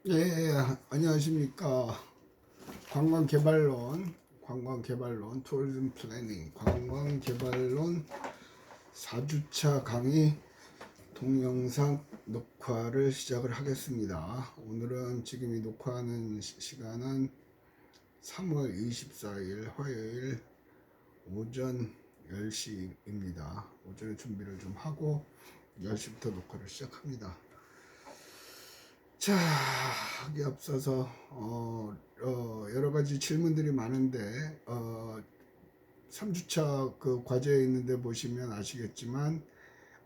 예, 안녕하십니까. 관광개발론, 투어리즘 플래닝, 관광개발론 4주차 강의 동영상 녹화를 시작을 하겠습니다. 오늘은 지금 이 녹화하는 시간은 3월 24일 화요일 오전 10시입니다. 오전에 준비를 좀 하고 10시부터 녹화를 시작합니다. 자, 하기 앞서서 여러 가지 질문들이 많은데 3주차 그 과제에 있는데 보시면 아시겠지만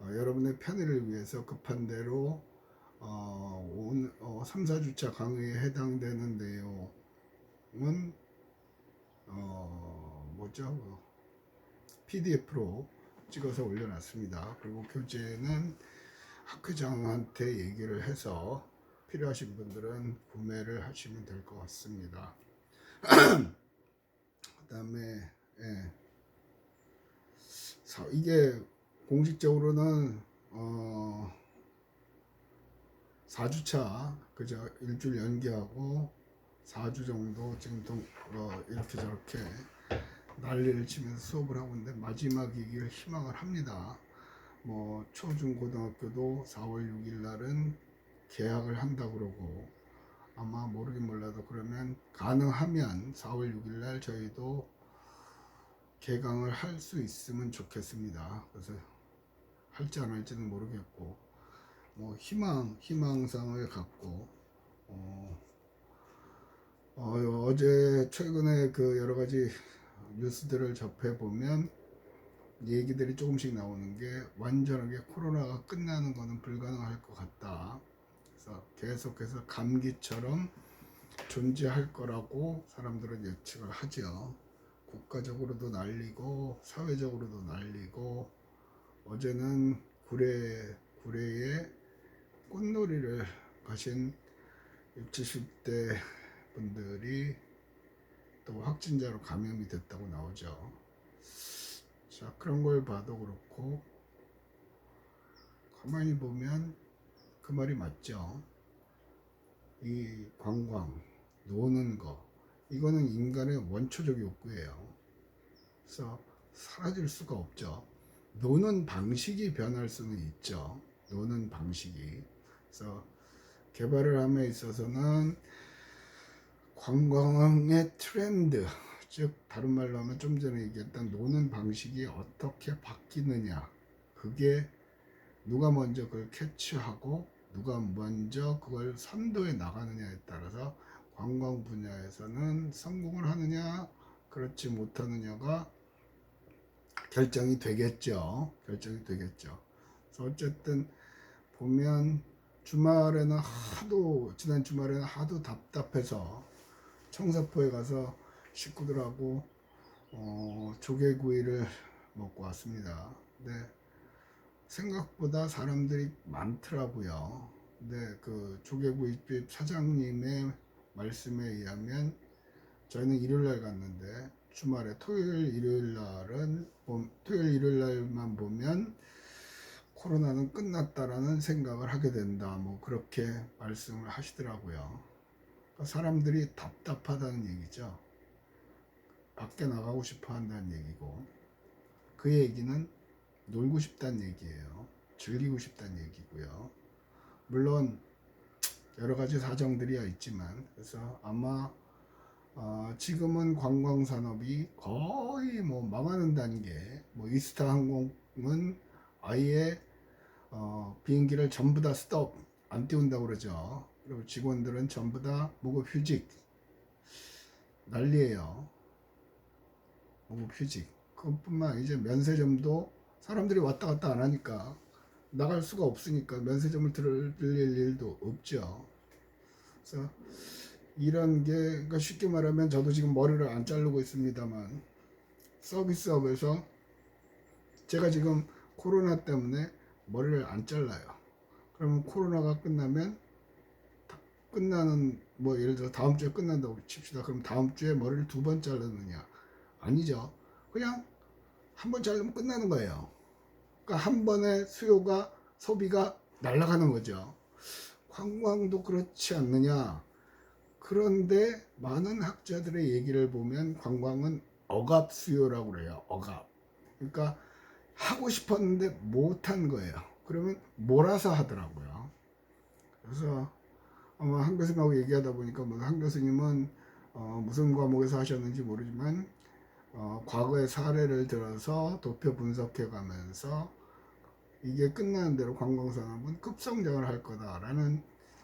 여러분의 편의를 위해서 급한 대로 오늘 3, 4주차 강의에 해당되는 내용은 뭐죠? PDF로 찍어서 올려놨습니다. 그리고 교재는 학회장한테 얘기를 해서 필요하신 분들은 구매를 하시면 될 것 같습니다. 그 다음에 이게 공식적으로는 4주차 그저 일주일 연기하고 4주 정도 지금 이렇게 저렇게 난리를 치면서 수업을 하고 있는데 마지막이길 희망을 합니다. 뭐 초중고등학교도 4월 6일 날은 개학을 한다 그러고 아마 모르긴 몰라도 그러면 가능하면 4월 6일 날 저희도 개강을 할 수 있으면 좋겠습니다. 그래서 할지 안 할지는 모르겠고 뭐 희망상을 갖고 어제 최근에 그 여러 가지 뉴스들을 접해 보면 얘기들이 조금씩 나오는 게 완전하게 코로나가 끝나는 것은 불가능할 것 같다. 그래서 계속해서 감기처럼 존재할 거라고 사람들은 예측을 하죠. 국가적으로도 난리고 사회적으로도 난리고 어제는 구례에 꽃놀이를 가신 60, 70대 분들이 또 확진자로 감염이 됐다고 나오죠. 자, 그런 걸 봐도 그렇고 가만히 보면 그 말이 맞죠. 이 관광, 노는 거 이거는 인간의 원초적 욕구예요. 그래서 사라질 수가 없죠. 노는 방식이 변할 수는 있죠. 노는 방식이. 그래서 개발을 함에 있어서는 관광의 트렌드, 즉 다른 말로 하면 좀 전에 얘기했던 노는 방식이 어떻게 바뀌느냐, 그게 누가 먼저 그걸 캐치하고 누가 먼저 그걸 선도해 나가느냐에 따라서 관광 분야에서는 성공을 하느냐 그렇지 못하느냐가 결정이 되겠죠. 그래서 어쨌든 보면 지난 주말에는 하도 답답해서 청사포에 가서 식구들하고 조개구이를 먹고 왔습니다. 근데 생각보다 사람들이 많더라고요. 근데 그 조개구이집 사장님의 말씀에 의하면 저희는 일요일날 갔는데 주말에 토요일 일요일날만 보면 코로나는 끝났다라는 생각을 하게 된다. 뭐 그렇게 말씀을 하시더라고요. 그러니까 사람들이 답답하다는 얘기죠. 밖에 나가고 싶어 한다는 얘기고 그 얘기는 놀고 싶다는 얘기예요. 즐기고 싶다는 얘기고요. 물론 여러 가지 사정들이 있지만 그래서 아마 지금은 관광 산업이 거의 뭐 망하는 단계. 뭐 이스타 항공은 아예 비행기를 전부 다 스톱 안 띄운다고 그러죠. 그리고 직원들은 전부 다 무급 휴직 난리예요. 무급 휴직. 그것뿐만 아니죠. 면세점도 사람들이 왔다 갔다 안 하니까 나갈 수가 없으니까 면세점을 들릴 일도 없죠. 그래서 이런 게 그러니까 쉽게 말하면 저도 지금 머리를 안 자르고 있습니다만 서비스업에서 제가 지금 코로나 때문에 머리를 안 잘라요. 그러면 코로나가 끝나면 끝나는 뭐 예를 들어 다음 주에 끝난다고 칩시다. 그럼 다음 주에 머리를 2번 자르느냐? 아니죠. 그냥 한 번 자르면 끝나는 거예요. 그러니까 한 번에 소비가 날아가는 거죠. 관광도 그렇지 않느냐. 그런데 많은 학자들의 얘기를 보면 관광은 억압 수요라고 그래요. 억압. 그러니까 하고 싶었는데 못한 거예요. 그러면 몰아서 하더라고요. 그래서 아마 한 교수님하고 얘기하다 보니까 한 교수님은 무슨 과목에서 하셨는지 모르지만 과거의 사례를 들어서 도표 분석해 가면서 이게 끝나는 대로 관광산업은 급성장을 할 거다라는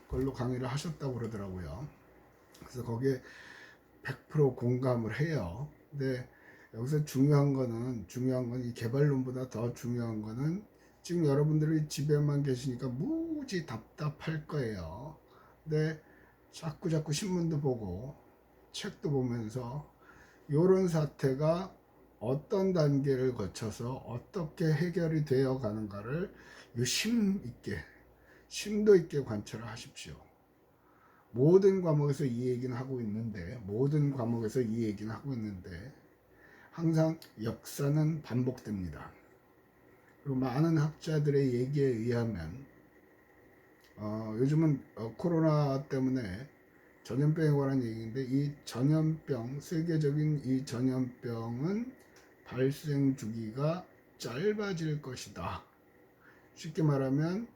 걸로 강의를 하셨다고 그러더라고요. 그래서 거기에 100% 공감을 해요. 근데 여기서 중요한 건 이 개발론보다 더 중요한 거는 지금 여러분들이 집에만 계시니까 무지 답답할 거예요. 근데 자꾸 신문도 보고 책도 보면서 이런 사태가 어떤 단계를 거쳐서 어떻게 해결이 되어 가는가를 심도 있게 관찰을 하십시오. 모든 과목에서 이 얘기는 하고 있는데 항상 역사는 반복됩니다. 그리고 많은 학자들의 얘기에 의하면 요즘은 코로나 때문에 전염병에 관한 얘기인데 이 전염병, 세계적인 이 전염병은 발생 주기가 짧아질 것이다. 쉽게 말하면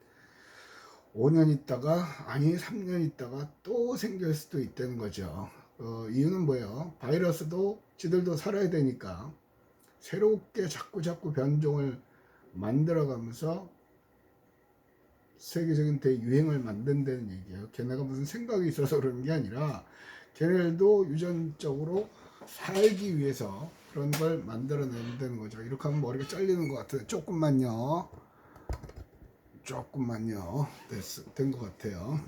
5년 있다가 3년 있다가 또 생길 수도 있다는 거죠. 이유는 뭐예요? 바이러스도 지들도 살아야 되니까 새롭게 자꾸 변종을 만들어가면서 세계적인 대유행을 만든다는 얘기예요. 걔네가 무슨 생각이 있어서 그러는 게 아니라 걔네들도 유전적으로 살기 위해서 그런 걸 만들어낸다는 거죠. 이렇게 하면 머리가 잘리는 것 같아요. 조금만요. 된 것 같아요.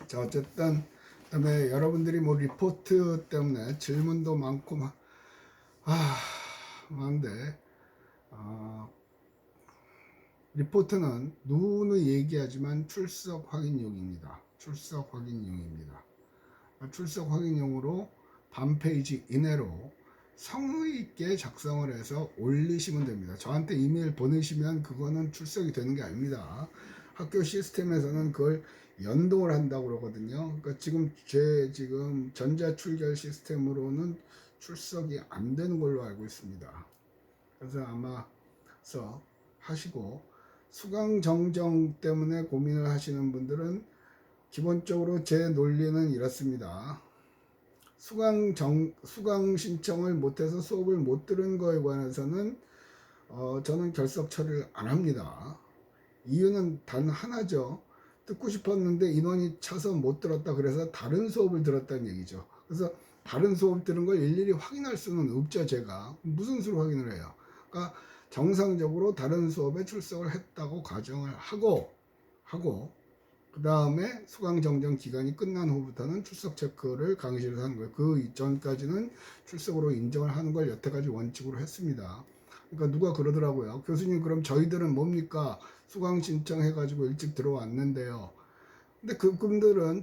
자, 어쨌든 그다음에 여러분들이 뭐 리포트 때문에 질문도 많고 많은데 리포트는 누누이 얘기하지만 출석 확인용입니다. 출석 확인용으로 반 페이지 이내로 성의 있게 작성을 해서 올리시면 됩니다. 저한테 이메일 보내시면 그거는 출석이 되는 게 아닙니다. 학교 시스템에서는 그걸 연동을 한다고 그러거든요. 그러니까 지금 전자 출결 시스템으로는 출석이 안 되는 걸로 알고 있습니다. 그래서 아마 하시고 수강 정정 때문에 고민을 하시는 분들은 기본적으로 제 논리는 이렇습니다. 수강 신청을 못해서 수업을 못 들은 거에 관해서는 저는 결석 처리를 안 합니다. 이유는 단 하나죠. 듣고 싶었는데 인원이 차서 못 들었다 그래서 다른 수업을 들었다는 얘기죠. 그래서 다른 수업 들은 걸 일일이 확인할 수는 없죠. 제가 무슨 수로 확인을 해요. 그러니까 정상적으로 다른 수업에 출석을 했다고 가정을 하고 그 다음에 수강 정정 기간이 끝난 후부터는 출석 체크를 강의실에서 하는 거예요. 그 이전까지는 출석으로 인정을 하는 걸 여태까지 원칙으로 했습니다. 그러니까 누가 그러더라고요. 교수님, 그럼 저희들은 뭡니까? 수강 신청해가지고 일찍 들어왔는데요. 근데 그분들은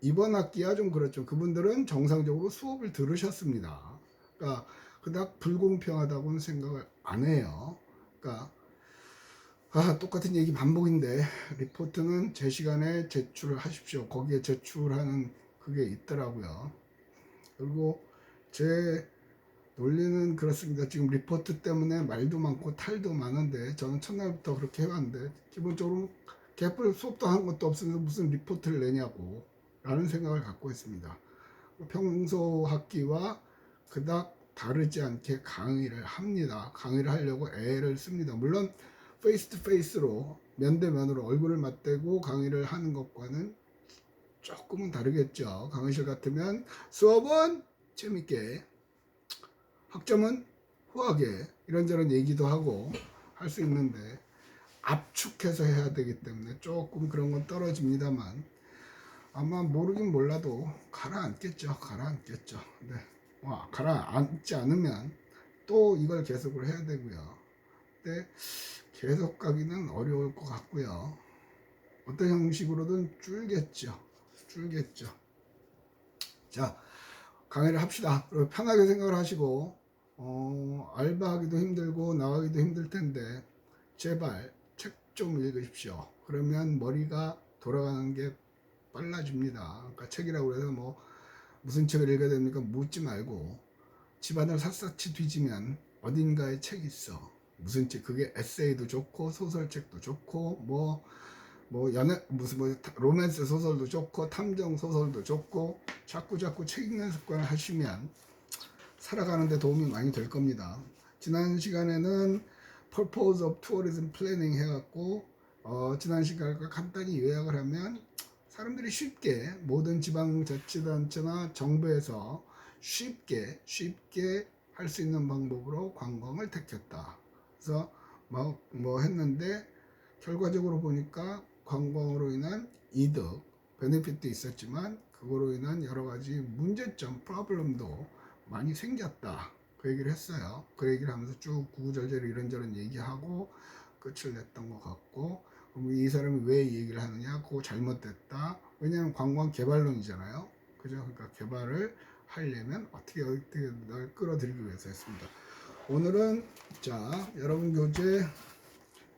이번 학기야 좀 그렇죠. 그분들은 정상적으로 수업을 들으셨습니다. 그러니까 그닥 불공평하다고는 생각을 안 해요. 그러니까 똑같은 얘기 반복인데 리포트는 제 시간에 제출을 하십시오. 거기에 제출하는 그게 있더라고요. 그리고 제 논리는 그렇습니다. 지금 리포트 때문에 말도 많고 탈도 많은데 저는 첫날부터 그렇게 해왔는데 기본적으로 개뿔 수업도 한 것도 없으면서 무슨 리포트를 내냐고 라는 생각을 갖고 있습니다. 평소 학기와 그닥 다르지 않게 강의를 합니다. 강의를 하려고 애를 씁니다. 물론 페이스 투 페이스로 면대면으로 얼굴을 맞대고 강의를 하는 것과는 조금은 다르겠죠. 강의실 같으면 수업은 재밌게, 학점은 후하게 이런저런 얘기도 하고 할 수 있는데 압축해서 해야 되기 때문에 조금 그런 건 떨어집니다만 아마 모르긴 몰라도 가라앉겠죠. 네. 가라앉지 않으면 또 이걸 계속을 해야 되고요. 근데 계속 가기는 어려울 것 같고요. 어떤 형식으로든 줄겠죠. 자, 강의를 합시다. 그리고 편하게 생각을 하시고 알바하기도 힘들고 나가기도 힘들 텐데 제발 책 좀 읽으십시오. 그러면 머리가 돌아가는 게 빨라집니다. 그러니까 책이라고 해서 뭐 무슨 책을 읽어야 됩니까? 묻지 말고 집안을 샅샅이 뒤지면 어딘가에 책이 있어. 무슨 책, 그게 에세이도 좋고 소설책도 좋고 뭐 연애 무슨 뭐 로맨스 소설도 좋고 탐정 소설도 좋고 자꾸 책 읽는 습관을 하시면 살아가는 데 도움이 많이 될 겁니다. 지난 시간에는 Purpose of Tourism Planning 해갖고 지난 시간과 간단히 요약을 하면 사람들이 쉽게 모든 지방자치단체나 정부에서 쉽게 할 수 있는 방법으로 관광을 택했다. 그래서 뭐 했는데 결과적으로 보니까 관광으로 인한 이득, 베네핏도 있었지만 그거로 인한 여러 가지 문제점, 프로블럼도 많이 생겼다. 그 얘기를 했어요. 그 얘기를 하면서 쭉 구구절절 이런저런 얘기하고 끝을 냈던 것 같고, 그럼 이 사람이 왜 이 얘기를 하느냐? 그거 잘못됐다. 왜냐하면 관광 개발론이잖아요. 그죠? 그러니까 개발을 하려면 어떻게 널 끌어들이기 위해서 했습니다. 오늘은 자 여러분 교재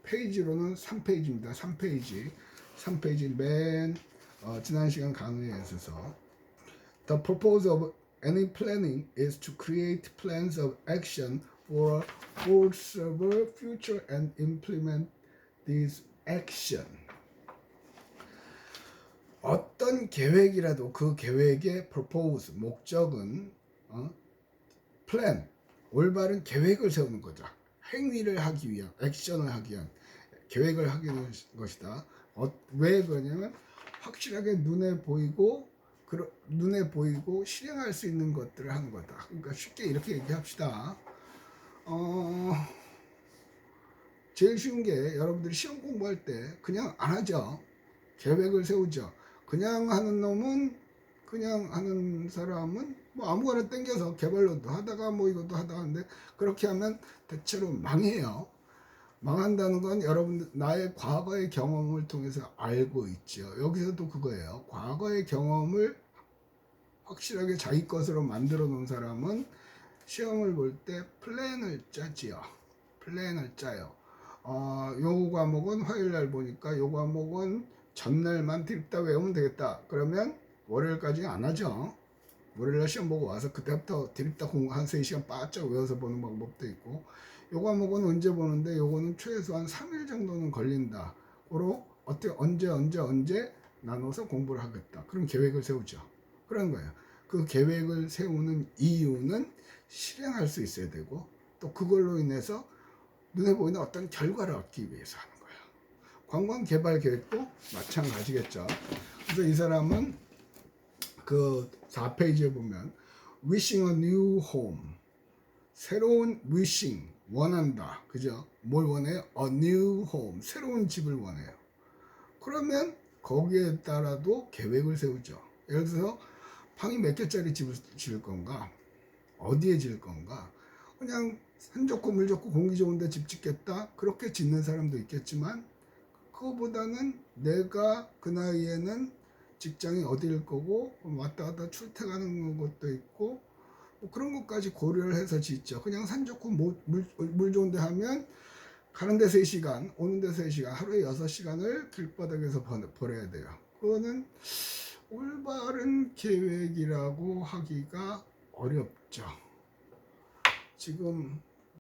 페이지로는 3페이지입니다. 3페이지 맨 지난 시간 강의에 있어서 The purpose of any planning is to create plans of action for a foreseeable future and implement these action. 어떤 계획이라도 그 계획의 purpose, 목적은 plan, 올바른 계획을 세우는 거죠. 행위를 하기 위한, 액션을 하기 위한 계획을 하기 위한 것이다. 왜 그러냐면 확실하게 눈에 보이고 실행할 수 있는 것들을 하는 거다. 그러니까 쉽게 이렇게 얘기합시다. 제일 쉬운 게 여러분들이 시험 공부할 때 그냥 안 하죠. 계획을 세우죠. 그냥 하는 사람은 뭐 아무거나 땡겨서 개발론도 하다가 뭐 이것도 하다가 하는데 그렇게 하면 대체로 망해요. 망한다는 건 여러분들 나의 과거의 경험을 통해서 알고 있죠. 여기서도 그거예요. 과거의 경험을 확실하게 자기 것으로 만들어 놓은 사람은 시험을 볼 때 플랜을 짜지요. 플랜을 짜요. 요 과목은 화요일 날 보니까 요 과목은 전날만 드립다 외우면 되겠다. 그러면 월요일까지 안 하죠. 월요일날 시험 보고 와서 그때부터 드립다 공부 한 3시간 바짝 외워서 보는 방법도 있고, 요 과목은 언제 보는데 요거는 최소한 3일 정도는 걸린다. 그로 어떻게 언제 나눠서 공부를 하겠다. 그럼 계획을 세우죠. 그런 거예요. 그 계획을 세우는 이유는 실행할 수 있어야 되고 또 그걸로 인해서 눈에 보이는 어떤 결과를 얻기 위해서 하는 거예요. 관광 개발 계획도 마찬가지겠죠. 그래서 이 사람은 그 4페이지에 보면 wishing a new home, 새로운 wishing, 원한다. 그죠? 뭘 원해요? a new home, 새로운 집을 원해요. 그러면 거기에 따라도 계획을 세우죠. 예를 들어서 방이 몇 개짜리 집을 지을 건가? 어디에 지을 건가? 그냥 산 좋고 물 좋고 공기 좋은데 집 짓겠다? 그렇게 짓는 사람도 있겠지만 그거보다는 내가 그 나이에는 직장이 어디일 거고 왔다 갔다 출퇴근하는 것도 있고 뭐 그런 것까지 고려를 해서 짓죠. 그냥 산 좋고 물 좋은데 하면 가는 데 3시간, 오는 데 3시간, 하루에 6시간을 길바닥에서 보내야 돼요. 그거는 올바른 계획이라고 하기가 어렵죠. 지금